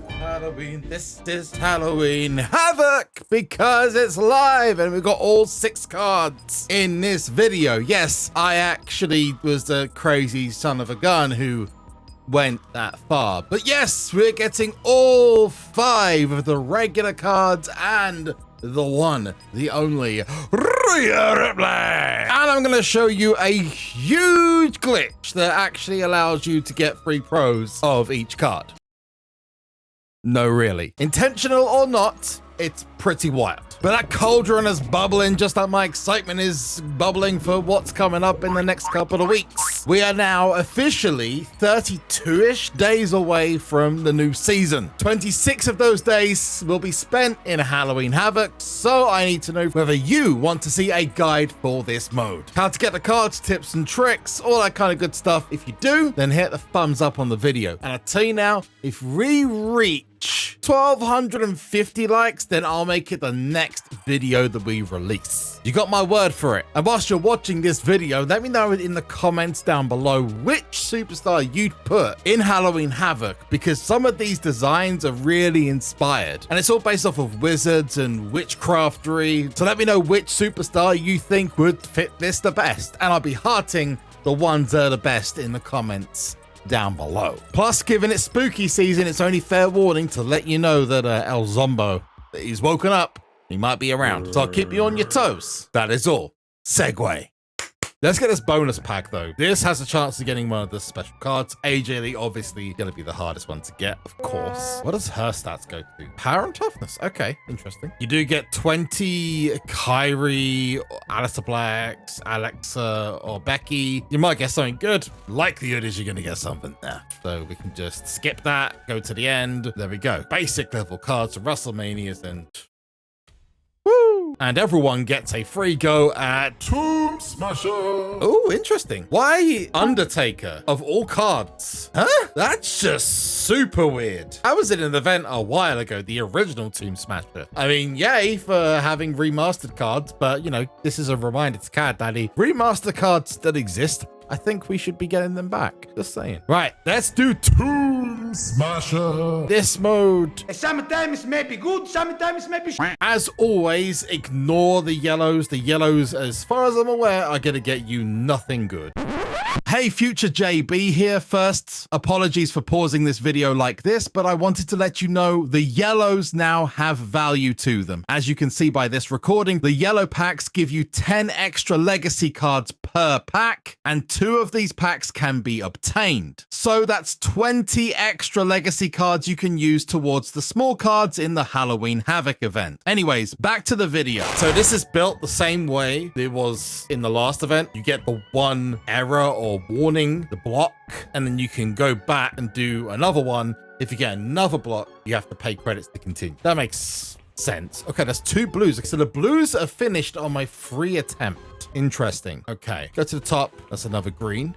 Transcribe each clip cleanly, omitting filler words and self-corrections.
Halloween. This is Halloween Havoc because it's live and we've got all 6 cards in this video. Yes, I actually was the crazy son of a gun who went that far. But yes, we're getting all 5 of the regular cards and the one, the only RHEA Ripley. And I'm going to show you a huge glitch that actually allows you to get free pros of each card. No, really. Intentional or not, it's pretty wild. But that cauldron is bubbling just like my excitement is bubbling for what's coming up in the next couple of weeks. We are now officially 32-ish days away from the new season. 26 of those days will be spent in Halloween Havoc, so I need to know whether you want to see a guide for this mode. How to get the cards, tips and tricks, all that kind of good stuff. If you do, then hit the thumbs up on the video. And I tell you now, if we reach 1,250 likes, then I'll make it the next video that we release. You got my word for it. And whilst you're watching this video, let me know in the comments down below which superstar you'd put in Halloween Havoc, because some of these designs are really inspired. And it's all based off of wizards and witchcraftery. So let me know which superstar you think would fit this the best. And I'll be hearting the ones that are the best in the comments down below. Plus, given it's spooky season, it's only fair warning to let you know that El Zombo, he's woken up. He might be around, so I'll keep you on your toes. That is all. Segue. Let's get this bonus pack, though. This has a chance of getting one of the special cards. AJ Lee, obviously, going to be the hardest one to get, of course. What does her stats go to? Power and toughness. Okay, interesting. You do get 20 Kairi, Aleister Black, Alexa, or Becky. You might get something good. Likelihood is you're going to get something there. So we can just skip that, go to the end. There we go. Basic level cards for WrestleManias and... Woo! And everyone gets a free go at Tomb Smasher. Oh, interesting. Why Undertaker of all cards? Huh? That's just super weird. I was in an event a while ago, the original Tomb Smasher. I mean, yay for having remastered cards, but you know, this is a reminder to Cad Daddy. Remaster cards that exist, I think we should be getting them back. Just saying. Right, let's do Tomb Smasher. This mode. Sometimes may be good, sometimes may be as always, ignore the yellows. The yellows, as far as I'm aware, are going to get you nothing good. Hey, future JB here. First, apologies for pausing this video like this, but I wanted to let you know the yellows now have value to them. As you can see by this recording, the yellow packs give you 10 extra legacy cards per pack, and 2 of these packs can be obtained. So that's 20 extra legacy cards you can use towards the small cards in the Halloween Havoc event. Anyways, back to the video. So this is built the same way it was in the last event. You get the one error or warning, the block, and then you can go back and do another one. If you get another block, you have to pay credits to continue. That makes sense. Okay, that's 2 blues. So the blues are finished on my free attempt. Interesting. Okay, go to the top. That's another green.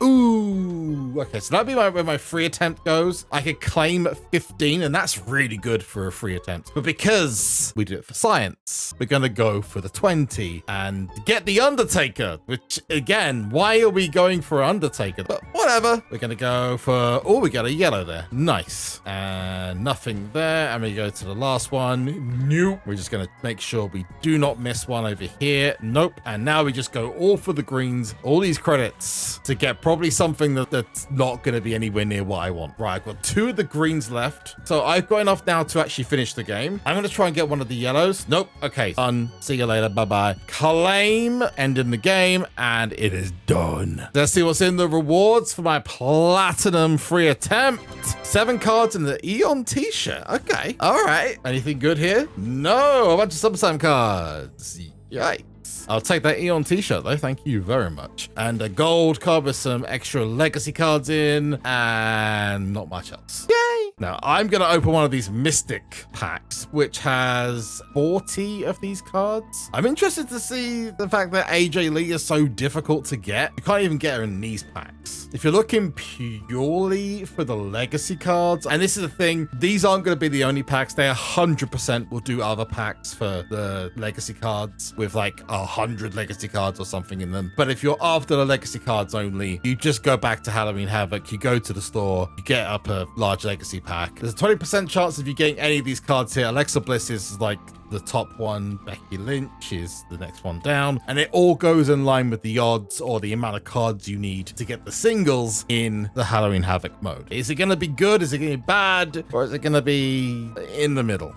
Ooh, okay, so that'd be where my free attempt goes. I could claim 15, and that's really good for a free attempt. But because we did it for science, we're gonna go for the 20 and get the Undertaker, which again, why are we going for Undertaker? But whatever, we're gonna go for, oh, we got a yellow there. Nice. And nothing there. And we go to the last one. Nope. We're just gonna make sure we do not miss one over here. Nope. And now we just go all for the greens, all these credits to get probably something that's not going to be anywhere near what I want. Right, I've got 2 of the greens left. So I've got enough now to actually finish the game. I'm going to try and get one of the yellows. Nope. Okay. Done. See you later. Bye-bye. Claim. Ending the game. And it is done. Let's see what's in the rewards for my platinum free attempt. 7 cards in the Eon t-shirt. Okay. All right. Anything good here? No. A bunch of SummerSlam cards. Yikes. I'll take that Eon t-shirt though, thank you very much. And a gold card with some extra legacy cards in, and not much else. Yay! Now, I'm going to open one of these Mystic packs, which has 40 of these cards. I'm interested to see the fact that AJ Lee is so difficult to get. You can't even get her in these packs. If you're looking purely for the legacy cards, and this is the thing, these aren't going to be the only packs. They 100% will do other packs for the legacy cards with like 100 legacy cards or something in them. But if you're after the legacy cards only, you just go back to Halloween Havoc, you go to the store, you get up a large legacy pack. There's a 20% chance of you getting any of these cards here. Alexa Bliss is like the top one. Becky Lynch is the next one down. And it all goes in line with the odds or the amount of cards you need to get the singles in the Halloween Havoc mode. Is it going to be good? Is it going to be bad? Or is it going to be in the middle?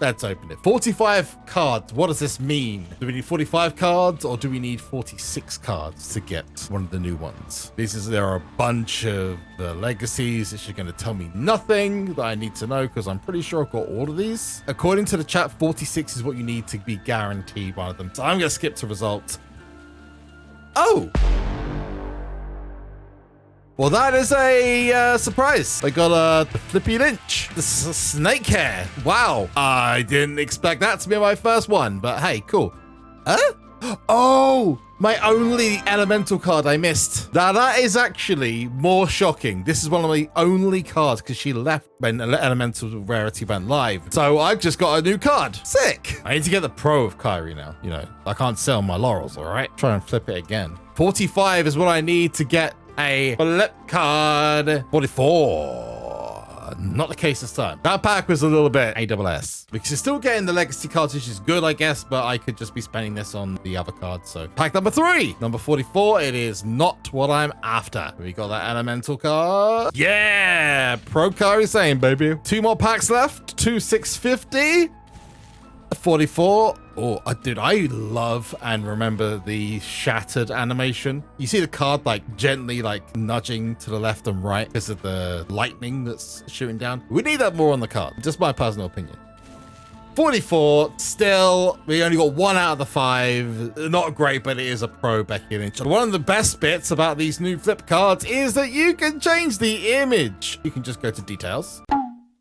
Let's open it. 45 cards. What does this mean? Do we need 45 cards or do we need 46 cards to get one of the new ones? There are a bunch of legacies. It's going to tell me nothing that I need to know because I'm pretty sure I've got all of these. According to the chat, 46 is what you need to be guaranteed one of them. So I'm going to skip to results. Oh! Well, that is a surprise. I got the Flippy Lynch, the snake hair. Wow. I didn't expect that to be my first one, but hey, cool. Huh? Oh, my only elemental card I missed. Now that is actually more shocking. This is one of my only cards because she left when elemental rarity went live. So I've just got a new card. Sick. I need to get the pro of Kairi now. You know, I can't sell my laurels, all right? Try and flip it again. 45 is what I need to get a flip card. 44. Not the case this time. That pack was a little bit ASS because you're still getting the legacy cards, which is good, I guess, but I could just be spending this on the other cards. So pack number 3, number 44. It is not what I'm after. We got that elemental card. Yeah, pro Kairi Sane, baby. 2 more packs left. 2 650. 44. Oh, dude, I love and remember the shattered animation. You see the card like gently like nudging to the left and right because of the lightning that's shooting down. We need that more on the card. Just my personal opinion. 44. Still, we only got 1 out of the 5. Not great, but it is a pro Becky Lynch. One of the best bits about these new flip cards is that you can change the image. You can just go to details.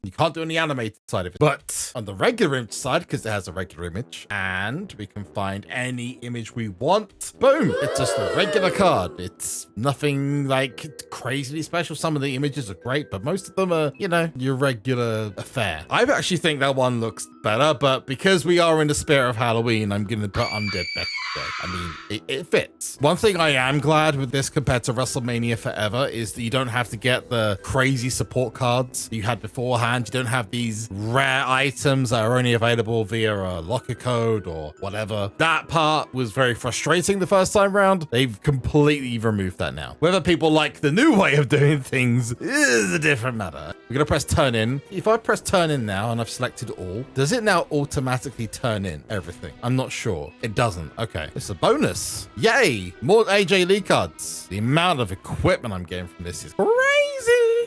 You can't do any animated side of it, but on the regular image side, because it has a regular image, and we can find any image we want. Boom! It's just a regular card. It's nothing like crazily special. Some of the images are great, but most of them are, you know, your regular affair. I actually think that one looks better, but because we are in the spirit of Halloween, I'm going to put Undead Becky there. I mean, it fits. One thing I am glad with this compared to WrestleMania Forever is that you don't have to get the crazy support cards you had beforehand. You don't have these rare items that are only available via a locker code or whatever. That part was very frustrating the first time round. They've completely removed that now. Whether people like the new way of doing things is a different matter. We're gonna press turn in. If I press turn in now and I've selected all, does it now automatically turn in everything? I'm not sure. It doesn't. Okay, it's a bonus. Yay! More AJ Lee cards. The amount of equipment I'm getting from this is crazy.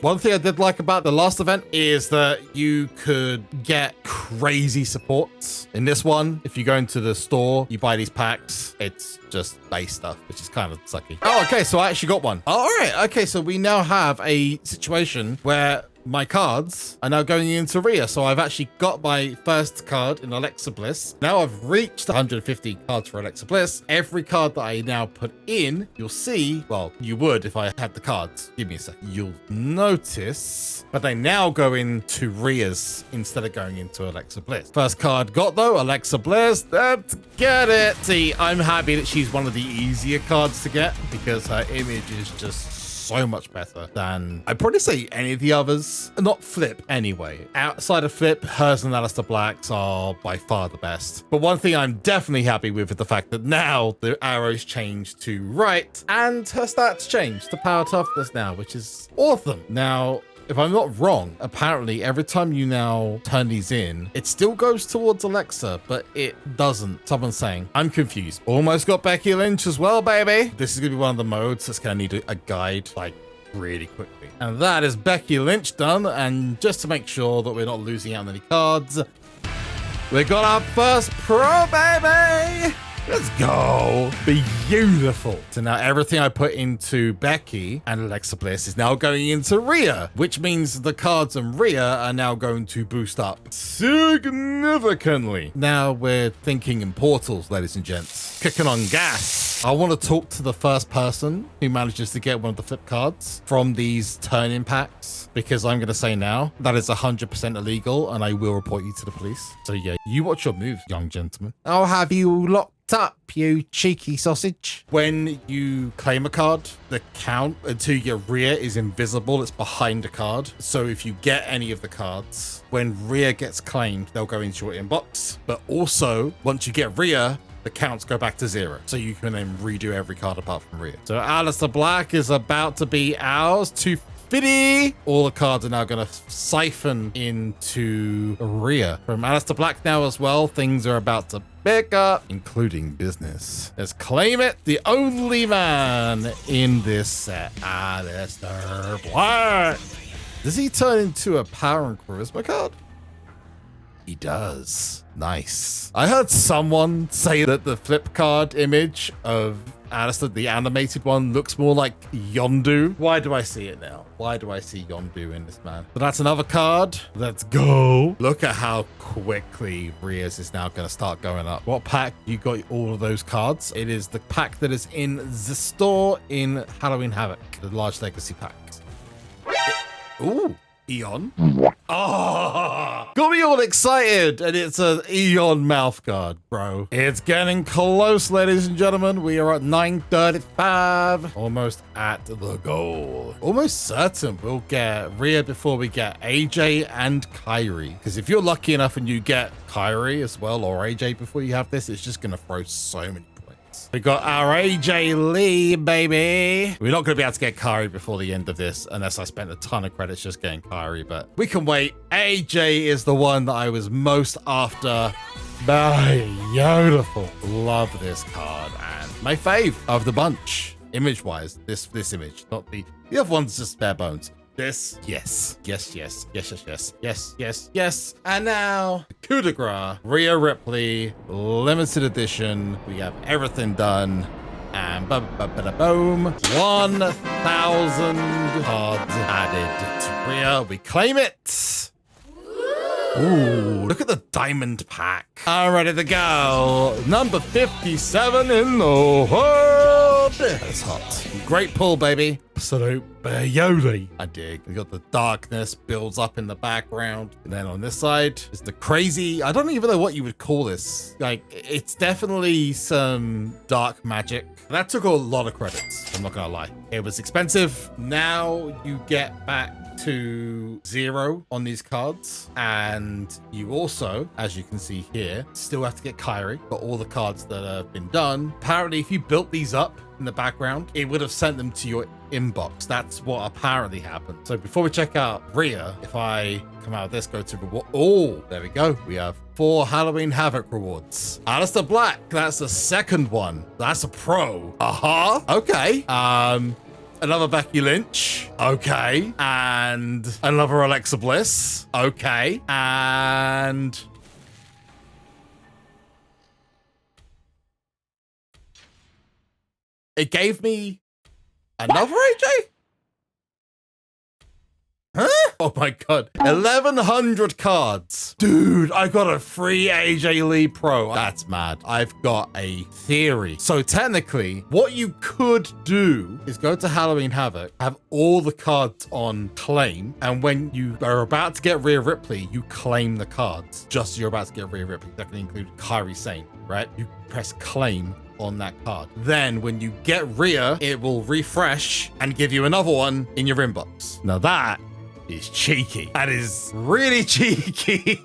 One thing I did like about the last event is that you could get crazy supports. In this one, if you go into the store, you buy these packs, it's just base stuff, which is kind of sucky. Oh, okay, so I actually got one. All right, okay, so we now have a situation where my cards are now going into RHEA. So I've actually got my first card in Alexa Bliss. Now I've reached 150 cards for Alexa Bliss. Every card that I now put in, you'll see, well, you would if I had the cards. Give me a second. You'll notice, but they now go into RHEA's instead of going into Alexa Bliss. First card got though, Alexa Bliss. Let's get it. See, I'm happy that she's one of the easier cards to get because her image is just so much better than I'd probably say any of the others. Not Flip anyway. Outside of Flip, hers and Aleister Black's are by far the best. But one thing I'm definitely happy with is the fact that now the arrows change to right and her stats change to power toughness now, which is awesome. Now, if I'm not wrong, apparently every time you now turn these in, it still goes towards Alexa, but it doesn't. Someone's saying, I'm confused. Almost got Becky Lynch as well, baby. This is gonna be one of the modes that's gonna need a guide, like, really quickly. And that is Becky Lynch done. And just to make sure that we're not losing out on any cards, we got our first pro, baby. Let's go. Beautiful. So now everything I put into Becky and Alexa Bliss is now going into RHEA, which means the cards in RHEA are now going to boost up significantly. Now we're thinking in portals, ladies and gents. Kicking on gas. I want to talk to the first person who manages to get one of the flip cards from these turn-in packs, because I'm going to say now that is 100% illegal and I will report you to the police. So yeah, you watch your move, young gentleman. I'll have you locked up, you cheeky sausage. When you claim a card, the count until you get RHEA is invisible. It's behind the card. So if you get any of the cards, when RHEA gets claimed, they'll go into your inbox. But also, once you get RHEA, the counts go back to 0. So you can then redo every card apart from RHEA. So Aleister Black is about to be ours. 250. All the cards are now going to siphon into RHEA. From Aleister Black now as well, things are about to pick up, including business. Let's claim it. The only man in this set, Aleister Black. Does he turn into a power and charisma card? He does. Nice. I heard someone say that the flip card image of Aleister, the animated one, looks more like Yondu. Why do I see it now? Why do I see Yondu in this man? But that's another card. Let's go. Look at how quickly RHEA's is now going to start going up. What pack you got all of those cards? It is the pack that is in the store in Halloween Havoc, the large legacy pack. Ooh. Eon. Oh, got me all excited, and it's an Eon mouth guard, bro. It's getting close, ladies and gentlemen. We are at 935, almost at the goal. Almost certain we'll get RHEA before we get AJ and Kairi, because if you're lucky enough and you get Kairi as well, or AJ before you have this, it's just gonna throw so many points. We got our AJ Lee, baby. We're not going to be able to get Kairi before the end of this, unless I spent a ton of credits just getting Kairi, but we can wait. AJ is the one that I was most after. Beautiful. Love this card, and my fave of the bunch. Image-wise, this image, not the other one's just bare bones. This, yes. And now, coup de grace, RHEA Ripley, limited edition. We have everything done. And boom, 1,000 cards added to RHEA. We claim it. Ooh, look at the diamond pack. I'm ready to go. Number 57 in the world. That's hot. Great pull, baby. Absolute beauty. I dig. We got the darkness builds up in the background. And then on this side is the crazy, I don't even know what you would call this. Like, it's definitely some dark magic. That took a lot of credits, I'm not gonna lie. It was expensive. Now you get back to 0 on these cards, and you also, as you can see here, still have to get Kairi for all the cards that have been done. Apparently, if you built these up in the background, it would have sent them to your inbox. That's what apparently happened. So before we check out RHEA, if I come out of this, go to reward. Oh, there we go. We have 4 Halloween Havoc rewards. Aleister Black, that's the second one. That's a pro. Okay. Another Becky Lynch. Okay. And another Aleister Bliss. Okay. And it gave me another AJ? Huh? Oh my god. 1,100 cards. Dude, I got a free AJ Lee Pro. That's mad. I've got a theory. So technically, what you could do is go to Halloween Havoc, have all the cards on claim, and when you are about to get RHEA Ripley, you claim the cards. Just as you're about to get RHEA Ripley. That can include Kairi Sane, right? You press claim on that card. Then when you get RHEA, it will refresh and give you another one in your inbox. Now that is cheeky. That is really cheeky.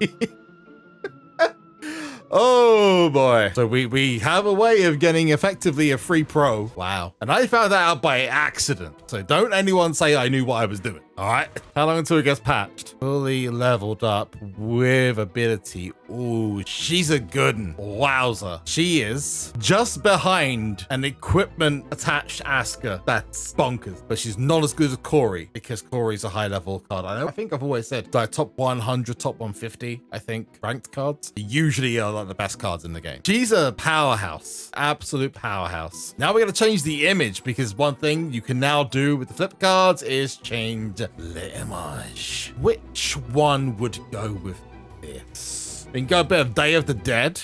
Oh boy. So we have a way of getting effectively a free pro. Wow. And I found that out by accident. So don't anyone say I knew what I was doing. All right. How long until it gets patched? Fully leveled up with ability. Ooh, she's a good one. Wowza. She is just behind an equipment attached Asuka. That's bonkers. But she's not as good as Corey because Corey's a high level card. I think I've always said like top 100, top 150, I think, ranked cards usually are like the best cards in the game. She's a powerhouse. Absolute powerhouse. Now we're going to change the image because one thing you can now do with the flip cards is change the image. Which one would go with this? We can go a bit of Day of the Dead.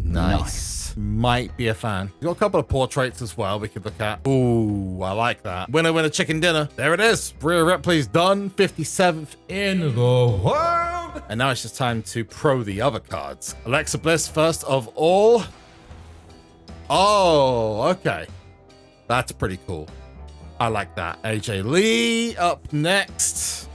Nice. Might be a fan. We've got a couple of portraits as well we could look at. Ooh, I like that. Winner, winner, chicken dinner. There it is. RHEA Ripley's done. 57th in the world. And now it's just time to pro the other cards. Aleister Bliss first of all. Oh, okay. That's pretty cool. I like that. AJ Lee up next.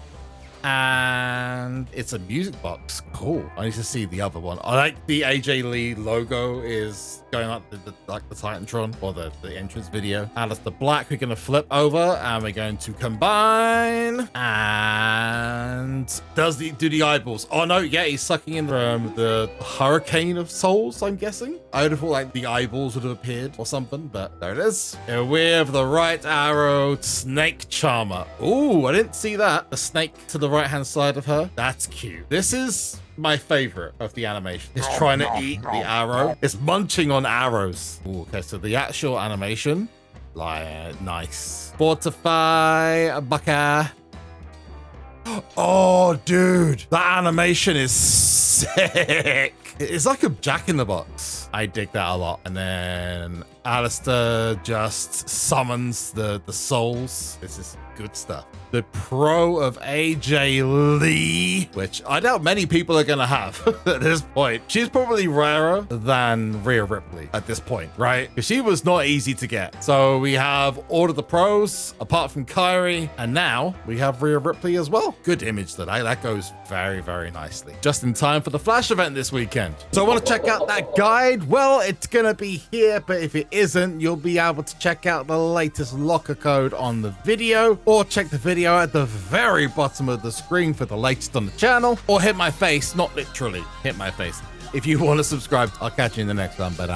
And it's a music box. Cool. I need to see the other one. I like the AJ Lee logo is going up like the Titantron or the entrance video. Aleister Black, we're going to flip over and we're going to combine. And do the eyeballs. Oh no, yeah, he's sucking in from the hurricane of souls, I'm guessing. I would have thought like the eyeballs would have appeared or something, but there it is. And with the right arrow, snake charmer. Ooh, I didn't see that. The snake to the right hand side of her. That's cute. This is my favorite of the animation. It's trying to eat the arrow. It's munching on arrows. Ooh, okay, so the actual animation, like nice. Fortify Bucker. Oh, dude, that animation is sick. It's like a Jack in the Box. I dig that a lot. And then Aleister just summons the souls. This is good stuff. The pro of AJ Lee, which I doubt many people are going to have at this point. She's probably rarer than Rhea Ripley at this point, right? Because she was not easy to get. So we have all of the pros, apart from Kairi, and now we have Rhea Ripley as well. Good image today. That goes very, very nicely. Just in time for the Flash event this weekend. So I want to check out that guide. Well, it's going to be here, but if it isn't, you'll be able to check out the latest locker code on the video, or check the video at the very bottom of the screen for the latest on the channel, or hit my face, not literally hit my face. If you want to subscribe, I'll catch you in the next one, but